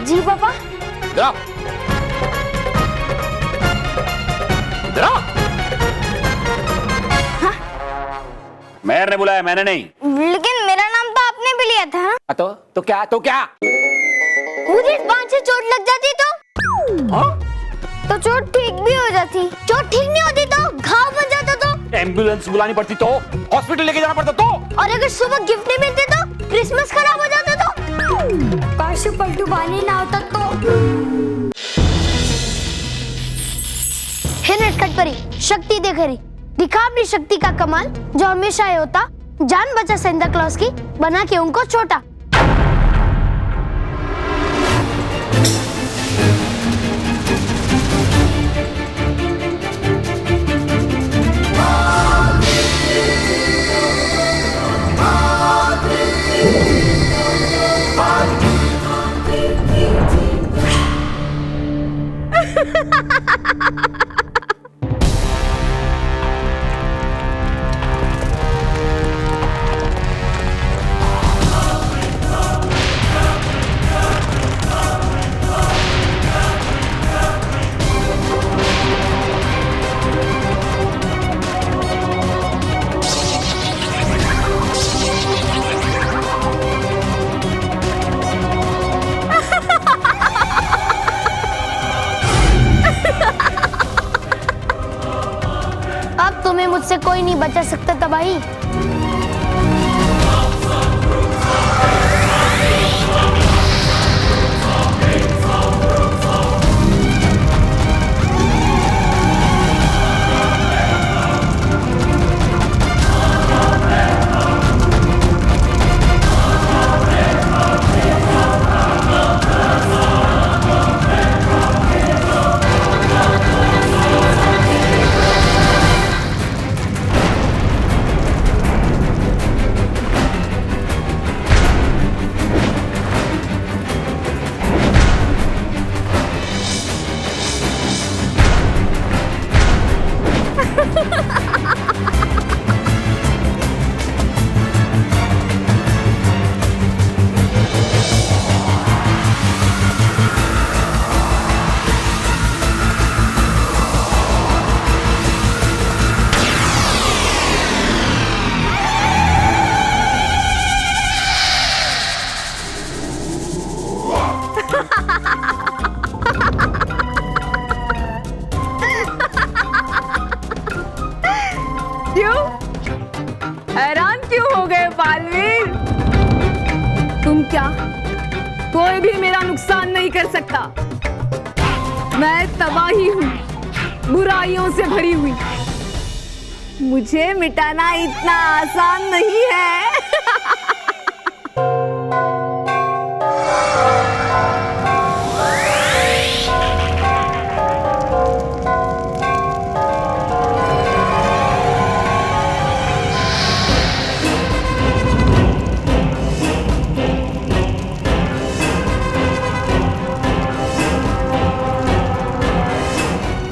जी पापा। जरा जरा, मेहर ने बुलाया, मैंने नहीं। लेकिन मेरा नाम तो आपने भी लिया था। तो क्या, तो क्या? मुझे इस बात से चोट लग जाती तो चोट ठीक भी हो जाती। चोट ठीक नहीं होती तो घाव बन जाता तो एम्बुलेंस बुलानी पड़ती, तो हॉस्पिटल लेके जाना पड़ता, तो और अगर सुबह गिफ्ट नहीं मिलते तो क्रिसमस खराब हो जाता तो काश पलटू बानी ना होता तो। हे नटखट परी, शक्ति दे घरी, दिखा अपनी शक्ति का कमाल, जो हमेशा ये होता, जान बचा सेंटा क्लॉज की, बना के उनको छोटा। अब तुम्हें मुझसे कोई नहीं बचा सकता तबाही। सकता, कोई भी मेरा नुकसान नहीं कर सकता। मैं तबाही हूँ, बुराइयों से भरी हुई। मुझे मिटाना इतना आसान नहीं है।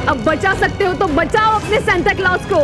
अब बचा सकते हो तो बचाओ अपने सांता क्लॉज को।